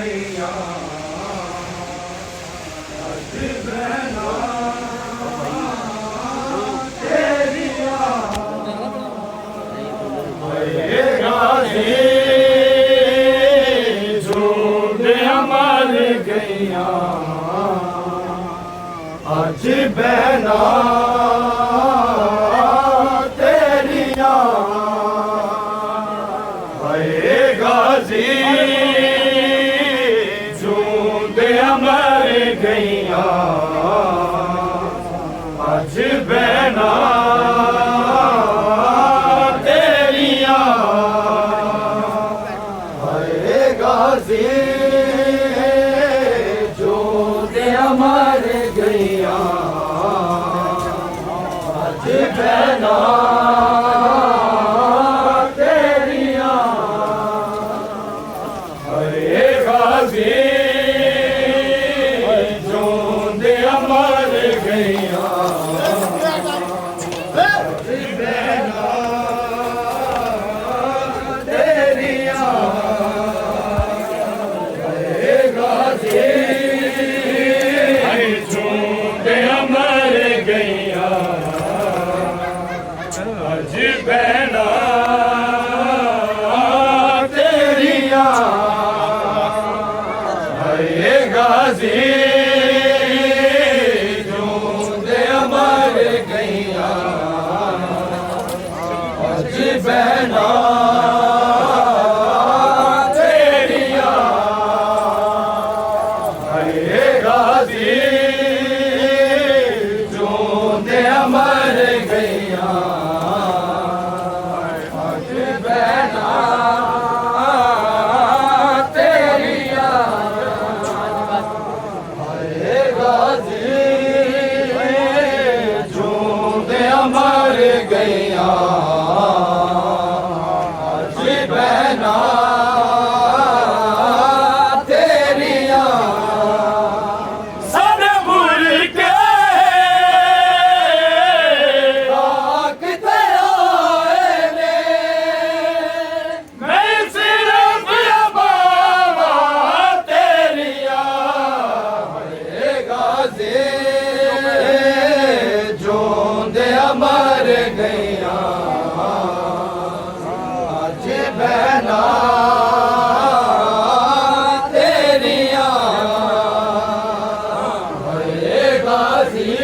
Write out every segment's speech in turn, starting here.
ਗਈਆਂ ਅੱਜ ਬਹਿਣਾ ਤੇਰੀਆਂ ਏ ਗਾਜ਼ੀ ਝੂਲਦਿਆਂ ਮਰ ਗਈਆਂ ਅੱਜ ਬਹਿਣਾ ਤੇਰੀਆਂ ਏ ਗਾਜ਼ੀ ਝੂਲਦਿਆਂ ਮਰ ਗਈਆਂ ਅੱਜ ਬਹਿਣਾ ਤੇਰੀਆਂ ਏ ਗਾਜ਼ੀ ਝੂਲਦਿਆਂ ਮਰ ਗਈਆਂ ਅੱਜ ਬਹਿਣਾ ਤੇਰੀਆਂ ਏ ਗਾਜ਼ੀ ਝੂਲਦਿਆਂ ਮਰ ਗਈਆਂ ਅੱਜ ਬਹਿਣਾ ਤੇਰੀਆਂ ਏ ਗਾਜ਼ੀ ਝੂਲਦਿਆਂ ਮਰ ਗਈਆਂ ਅੱਜ ਬਹਿਣਾ ਤੇਰੀਆਂ ਏ ਗਾਜ਼ੀ ਝੂਲਦਿਆਂ ਮਰ ਗਈਆਂ ਅੱਜ ਬਹਿਣਾ ਤੇਰੀਆਂ ਏ ਗਾਜ਼ੀ ਝੂਲਦਿਆਂ ਮਰ ਗਈਆਂ ਅੱਜ ਬਹਿਣਾ ਤੇਰੀਆਂ ਏ ਗਾਜ਼ੀ ਝੂਲਦਿਆਂ ਮਰ ਗਈਆਂ ਅੱਜ ਬਹਿਣਾ ਤੇਰੀਆਂ ਸਾਡੇ ਮੁਲਕੇ ਰਾਖ ਤੇ ਆਏ ਨੇ ਮੈਂ ਸਿਰਫ ਅਬਾਵਾ ਤੇਰੀਆਂ ਏ ਗਾਜ਼ੀ ਝੂਲਦਿਆਂ ਮਰ ਗਈਆਂ ਅੱਜ ਬਹਿਣਾ ਤੇਰੀਆਂ ਏ ਗਾਜ਼ੀ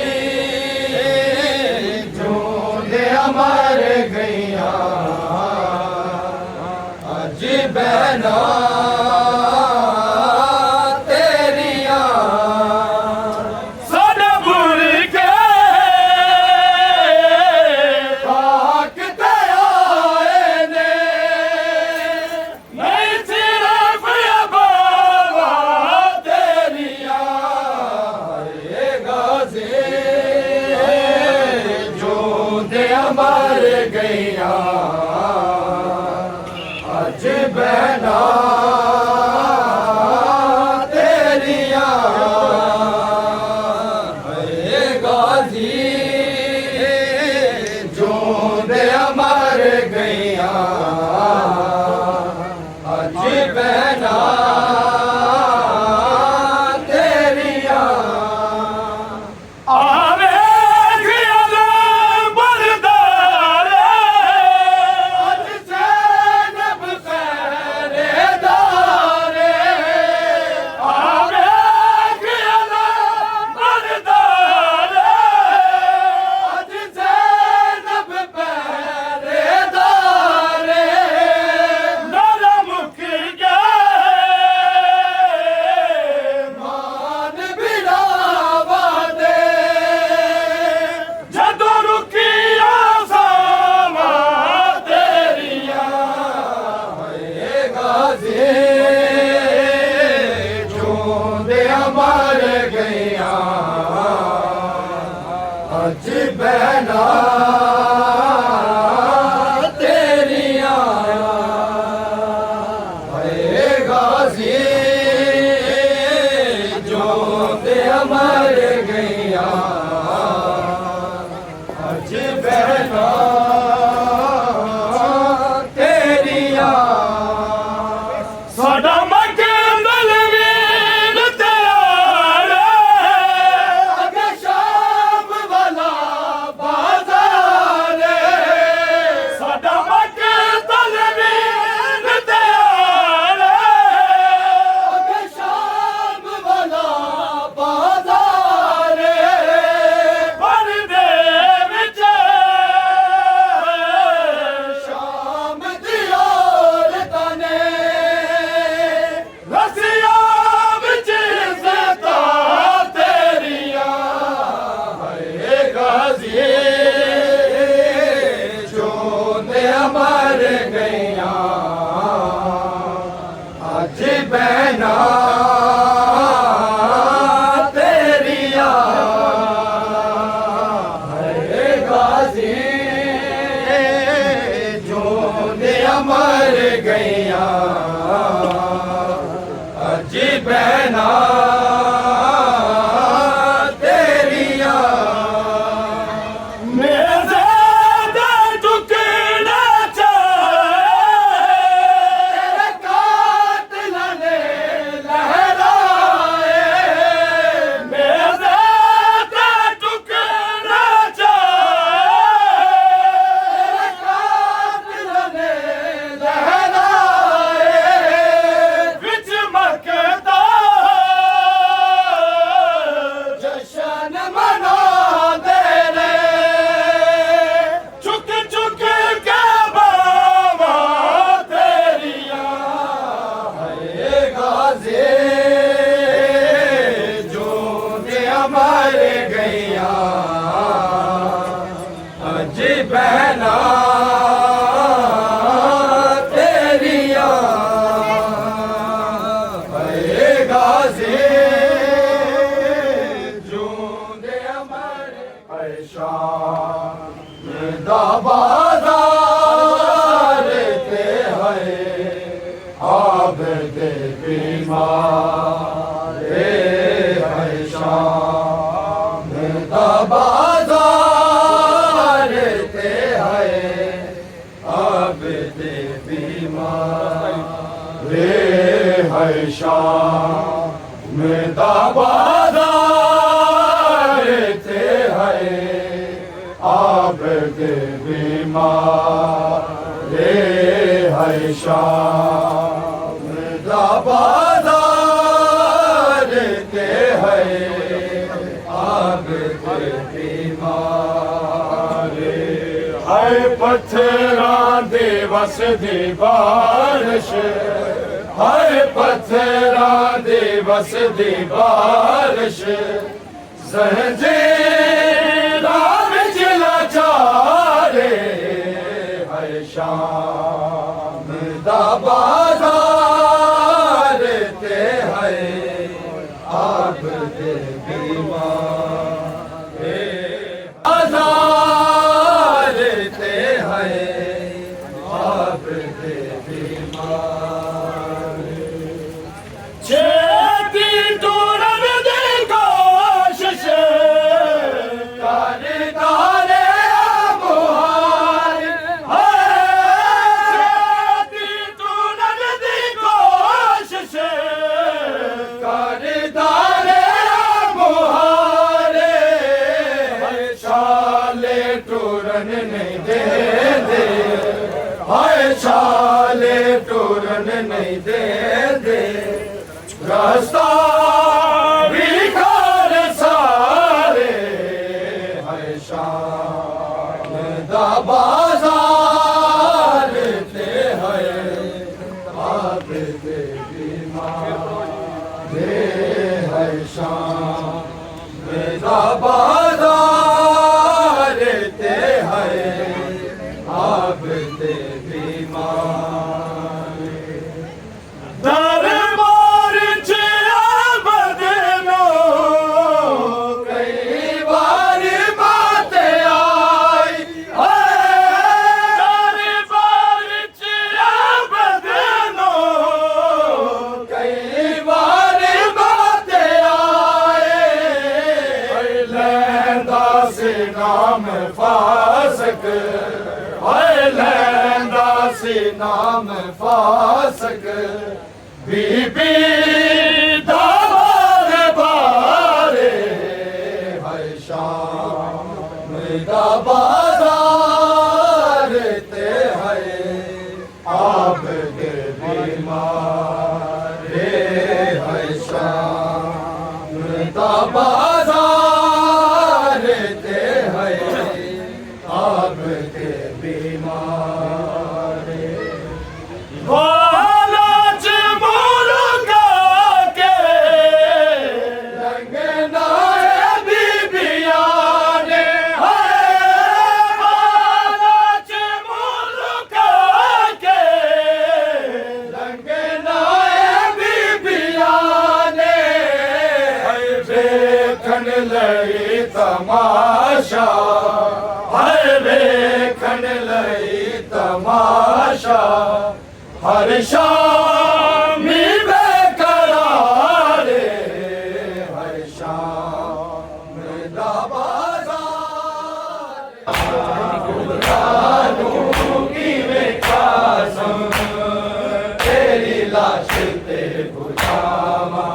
ਝੂਲਦਿਆਂ ਮਰ ਗਈਆਂ ਅੱਜ ਬਹਿਣਾ ਤੇਰੀਆਂ ਸਾਡੇ ਮੁਲਕੇ ਰਾਖ ਤੇ ਆਏ ਨੇ ਮੈਂ ਸਿਰਫ ਅਬਾਵਾ ਤੇਰੀਆਂ ਏ ਗਾਜ਼ੀ ਝੂਲਦਿਆਂ ਮਰ ਗਈਆਂ ਅੱਜ ਬਹਿਣਾ ਤੇਰੀਆਂ ਏ ਗਾਜ਼ੀ ਝੂਲਦਿਆਂ ਮਰ ਗਈਆਂ ਅੱਜ ਬਹਿਣਾ ਤੇਰੀਆਂ ਆਵੇ ਖਿਆਲ ਬਰਦਾਰੇ ਅੱਜ ਜ਼ੈਨਬ ਪਹਿਰੇਦਾਰੇ ਆਵੇ ਖਿਆਲ ਬਰਦਾਰੇ ਅੱਜ ਜ਼ੈਨਬ ਪਹਿਰੇਦਾਰੇ बहना तेरिया है गाजी जो दे मर गईया अजी बहना तेरिया मेरे दे टुकड़ा तेरे कातिल ने लहराए मेरे दे टुकड़ा तेरे कातिल ने लहराए विच मकदा जशन मना दे रे चुक चुक के बाबा तेरिया है गाजे जो दे मर गईया अजी बहना तेरिया है गाजे जो दे मर शाम दा बाजार ते है आब दे बीमार है शाम दा बाजार ते है आब दे बीमार है शाम दा बाजार ते है आब दे बीमार है शाम दा बाजार ते है आब दे बीमार है पत्थरां दे वस दी बारिश है पत्थरां दे वस दी बारिश ज़ंजीरां विच लाचारे है शाम दा बाजार ते है आब दे बीमार बाजार ते है आब दे बीमार छेती टूरन दी कोशिश करदा रे मुहार छेती टूरन दी कोशिश करदा रे मुहार छाले टूरन नहीं देंदे हाय छाले टूरन नहीं देंदे रास्ता भिखार सारे है शाम दा बाजार ते है आब दे बीमार है शाम दा बाजार ते है आब दे बीमार दरबार च बदनो कई बार बात आई दरबार च बदनो कई बार बात आए लैंदा से नाम फासक लैंदा से नाम फासक बीबी दावर बारे है शाम दा बाजार ते है आब दे बीमार है शाम दा बाजार ते है आब दे बीमार लालच मुल्का के रंगना बीबिया ने लालच मुल्का के रंगना आशा हर वेखण लई तमाशा हर शामी बेकरारे हर शाम दा बाजार किवें कासम तेरी लाश ते बुझावा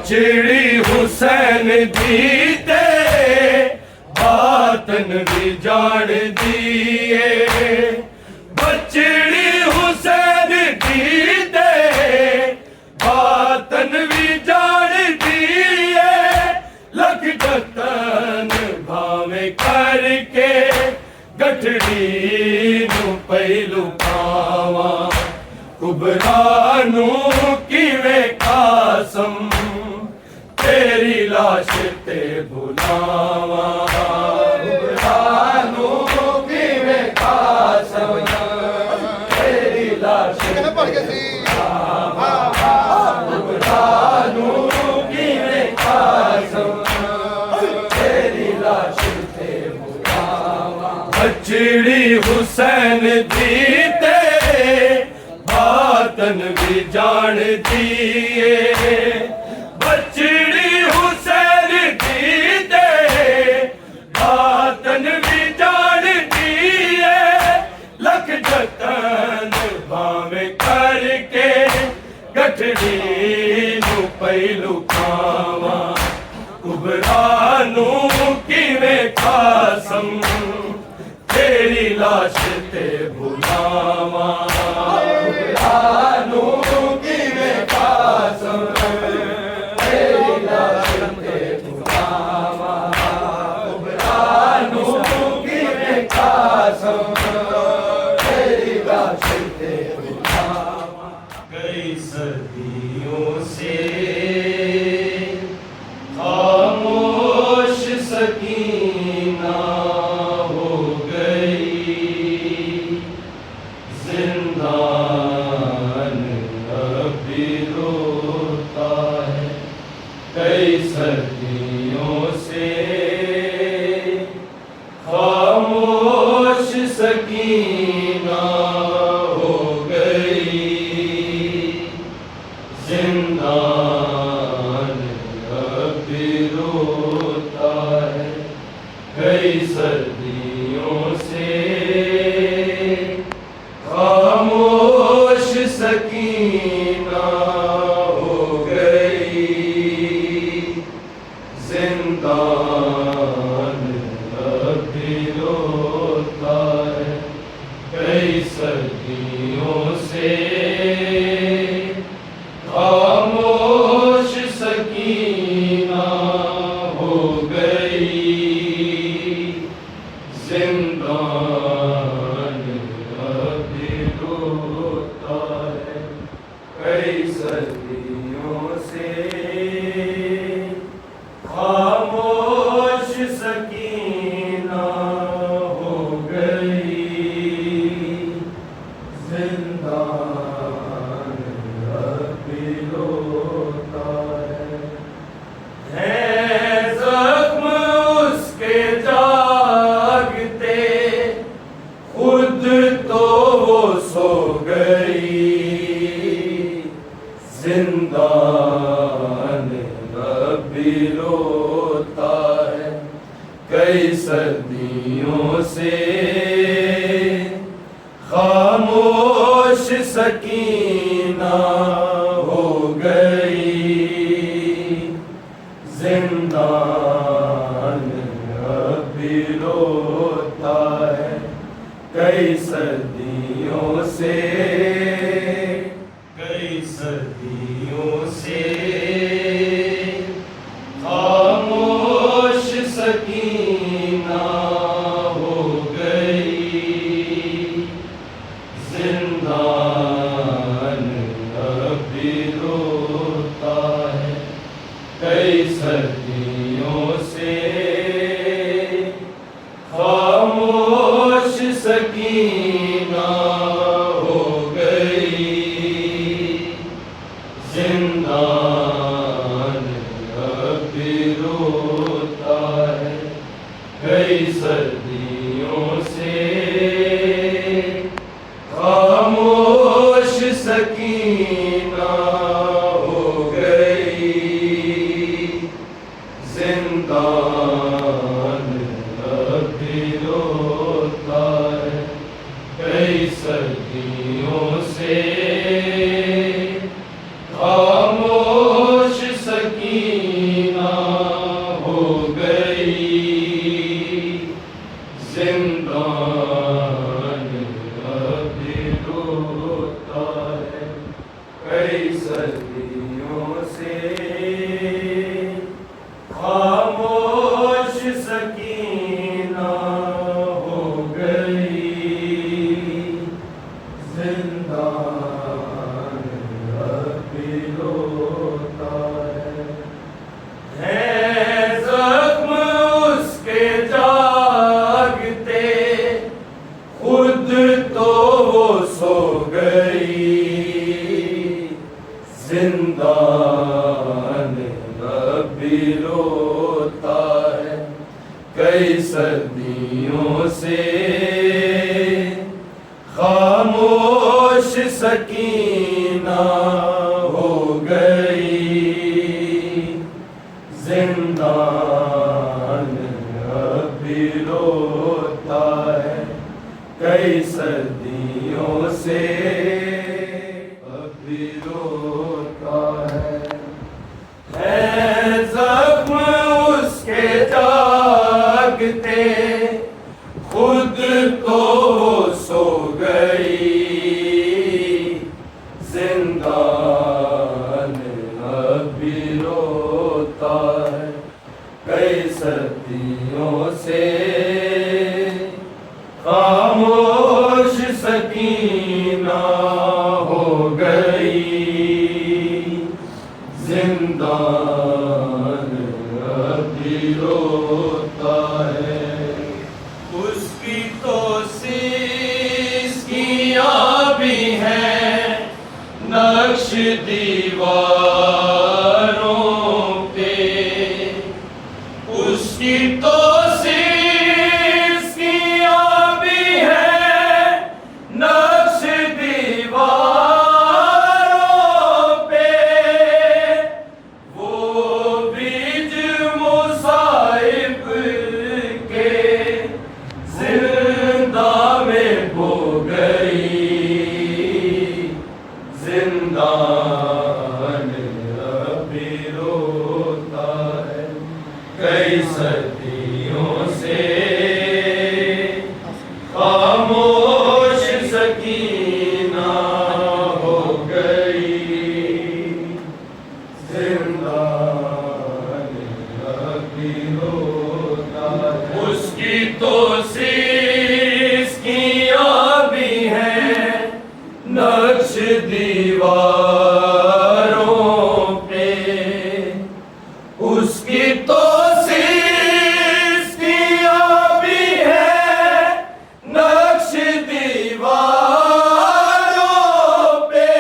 चिड़ी हुसैन दी ते बातन भी जान दिए बचड़ी हुसैन दी ते बातन भी जान दिए लख जतन भावे करके गठड़ी नू पहलू पावा कुबरा नू किवें कासम तेरी लाश ते बुलावा कुबरा नू किवें कासम तेरी लाश ते बुलावा कुबरा नू किवें कासम तेरी लाश ते बुलावा बचड़ी हुसैन दी ते बातन भी जान दिए बचड़ी हुसैन दी ते बातन भी जान दिए लख जतन भावे करके गठड़ी नू पहलू खावा कुबरा नू किवें कासम तेरी लाश ते बुलावा कुबरा नू किवें कासम तेरी लाश ते बुलावा कुबरा नू किवें कासम तेरी लाश ते बुलावा कई सदियों से खामोश सकीना हो गई जिंदान अभी रोता है कई सदियों से खामोश सकीना हो गई जिंदान अभी रोता है कई सदियों से खामोश सकीना हो गई जिंदान अभी रोता है कई सदियों से खामोश सकीना हो गई जिंदान अभी रोता है कई सदियों से खामोश सकीना हो गई जिंदान अभी रोता है जख्म उसके जागते खुद तो वो सो गई जिंदान अभी रोता है कई सदियों से खामोश सकीना हो गई जिंदान अभी रोता है कई सदियों से खामोश सकीना हो गई जिंदान खामोश सकीना हो गई, जिंदान अब भी रोता है कई सदियों से। खामोश सकीना हो गई, जिंदान अब भी रोता है कई सदियों से। खामोश सकीना हो गई, जिंदान अब भी रोता है जख्म उसके जागते, खुद तो वो सो गई, जिंदान अब भी रोता है कई सदियों से। खामोश सकीना हो गई, जिंदान अब भी रोता है कई सदियों से। अब भी रोता है जख्म उसके जागते, खुद तो सो गई, जिंदान अब भी रोता है कई सदियों से। खामोश सकीना हो गई, जिंदान अब भी रोता है। उसकी तो सिस्कियाँ भी हैं नक्श दीवारों पे, उसकी तो सिस्कियाँ भी हैं नक्श दीवारों पे। वो बीज मुसाइब के जिंदा में बो गई, जिंदान अब भी रोता है कई सदियों से। खामोश सकीना हो गई, जिंदान अब भी रोता है। उसकी तो सिस्कियाँ भी हैं नक्श दीवारों पे, उसकी तो सिस्कियाँ भी हैं नक्श दीवारों पे।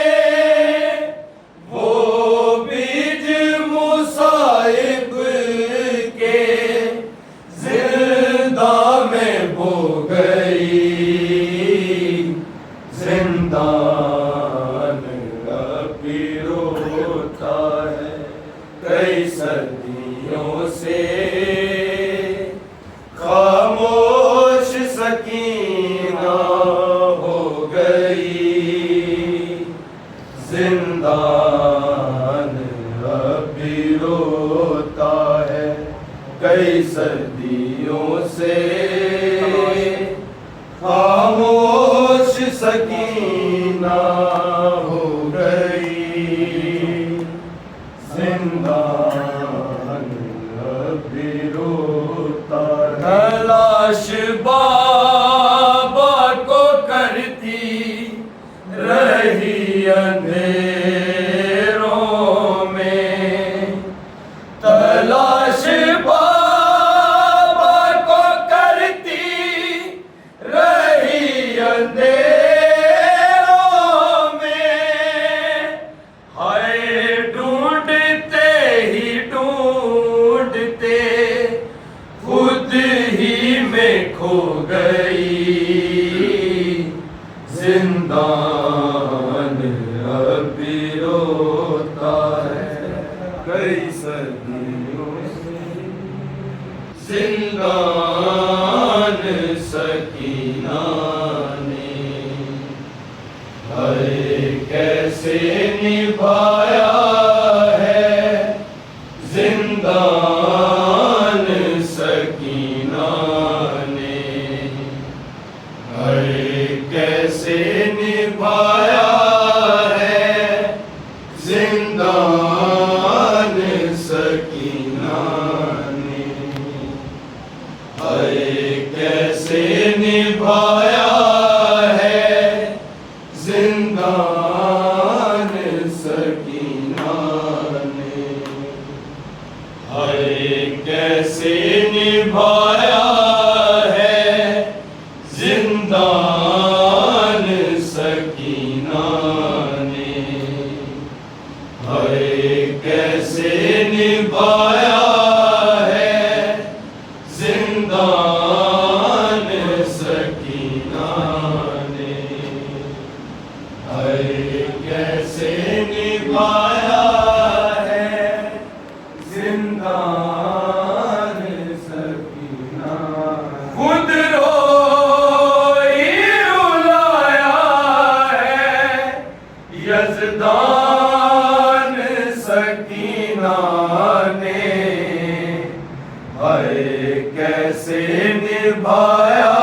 वो बीज मुसाइब के जिंदा में बो गई, जिंदान अब भी रोता है कई सदियों से। खामोश सकीना हो गई, जिंदान अब भी रोता है कई सदियों से। खामोश सकीना हो गई, जिंदान अब भी रोता है। तलाश बाबा को करती रही अंधेरों में, तलाश बाबा को करती रही अंधेरों में। हाय ढूंढते ही ढूंढते खुद ही में खो गई, जिंदा जिंदान अब भी रोता है कई सदियों से। जिंदान सकीना ने हाय कैसे निभाया है। जिंदान सकीना ने हाय कैसे निभाया है। जिंदान सकीना ने हाय कैसे निभाया है। जिंदान सकीना ने हाय कैसे निभाया है। जिंदान सकीना ने हाय कैसे निभाया है। जिंदान सकीना ने हाय कैसे निभाया है। जिंदान सकीना खुद रोई रुलाया है। यज़दान सकीना ने हाय कैसे निभाया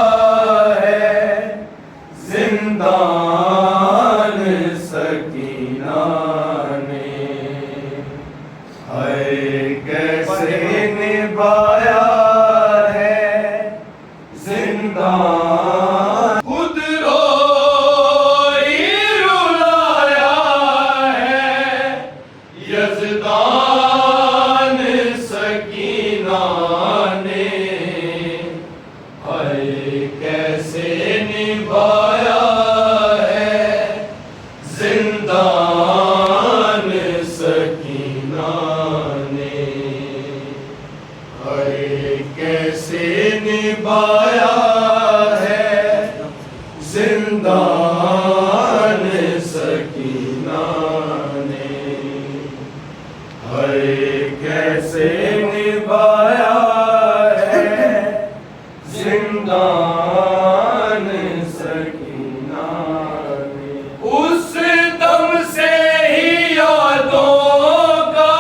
है। जिंदान सकीना ने हाय कैसे निभाया है। जिंदान खुद रोई रुलाया है। यज़दान सकीना ने हाय कैसे निभाया है। जिंदान सकीना ने हाय कैसे निभाया है। जिंदान सकीना ने हाय कैसे निभाया है। जिंदान सकीना ने उस दम से ही यादों का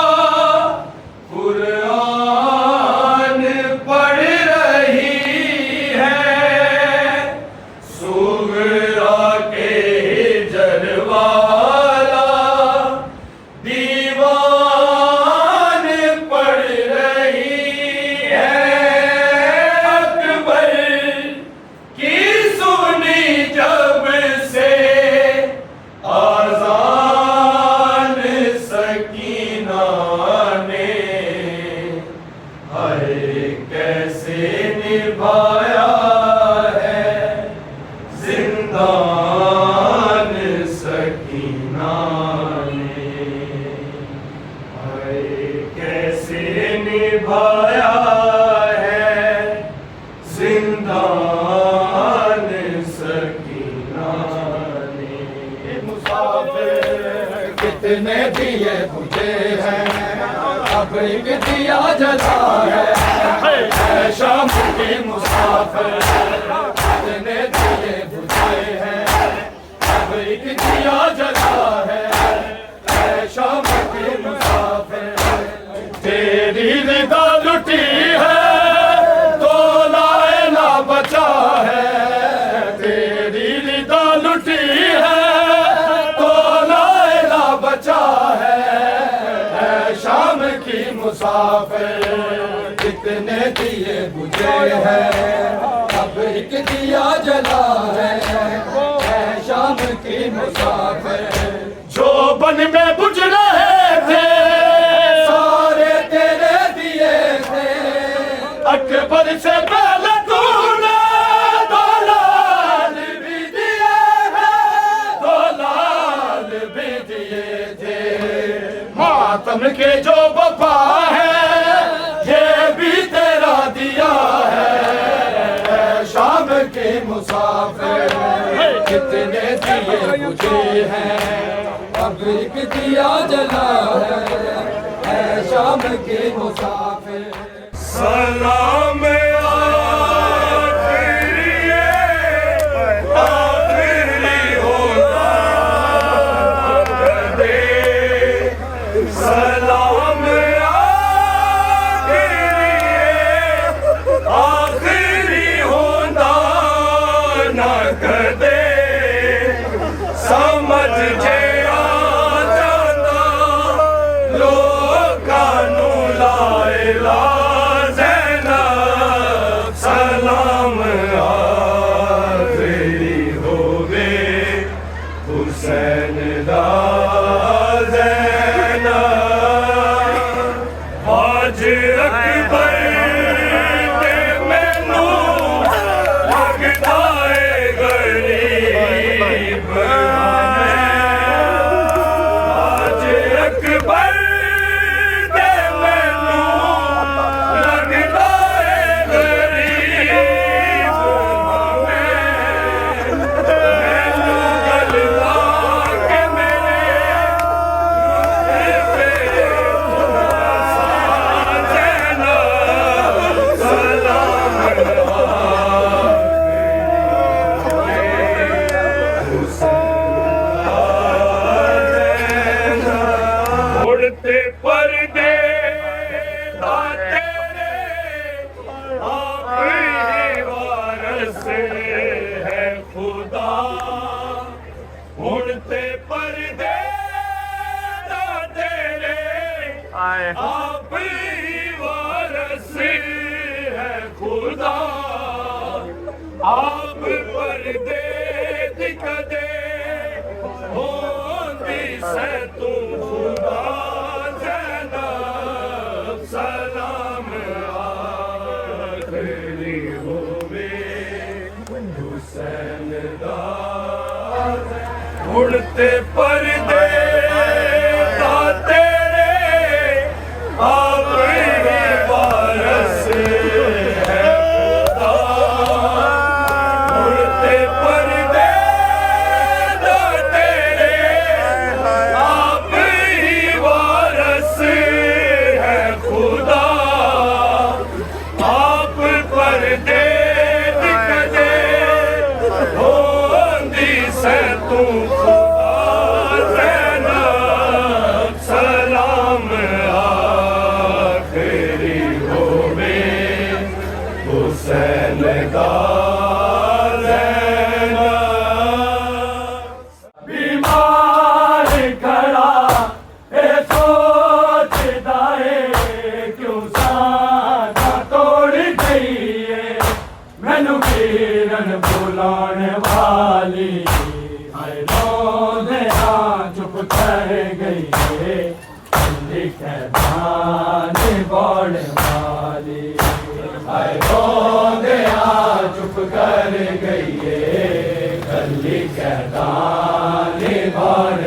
कुरान पढ़ रही है। सुगरा के हिजरवाला दीवान पढ़ रही है। अकबर की सुनी जब से आज़ान सकीना ने हाय कैसे निभाया है। जिंदान सकीना ने हाय कैसे निभाया है। जिंदान सकीना ने मुसाफिर कितने दिए बुझे हैं। अब एक दिया जला है। शाम के मुसाफिर कितने दिए बुझे हैं। अब एक दिया जला है। शाम के मुसाफिर तेरी रिदा लुटी है तो लाए ना बचा है। तेरी रिदा लुटी है तो लाए ना बचा है। शाम की मुसाफिर कितने दिए बुझे हैं। अब एक दिया जला है। शाम की मुसाफिर जो बन में बुझ रहे थे सारे तेरे दिए थे। अकबर से पहले तूने दो लाल भी दिए हैं। दो लाल भी दिए थे। मातम के जो वफा है ये भी तेरा दिया है। शाम के मुसाफिर कितने दिए मुझे है अब एक दिया जला है शाम के मुसाफिर सलाम आखिरी होगा दे सलाम आखिरी होना न कदे समझ जे आ जाता लोकां नूं ला इलाज सलाम आखिरी होवे हुसैन दा ज़ैनब आज अकबर ते मैनू लगदा है गरीब आज अकबर ते मैनू लगदा है गरीब मैनू गलदा के उड़ते पर्दे तेरे आखिरी वारस है खुदा उड़ते पर्दे तेरे आखिरी वारस है खुदा आप पर्दे दिखदे होंदी से तुम खुदा ज़ैनब सलाम आखिरी होवे हुसैन दा उड़ते पर्दे तेरे आखिरी वारस है खुदा उड़ते पर्दे तेरे आखिरी वारस है खुदा आप पर्दे दिखदे होंदी से तू खुदा ज़ैनब सलाम आखिरी होवे हुसैन दा बीमार खड़ा ए सोचदा है क्यों सादा तोड़ गई मैनू किरण बुलाण वाली हाय रोंदे चुप कर गई लिखदान बोल वाली हाय रोंदे चुप कर गई गली कहदान बोल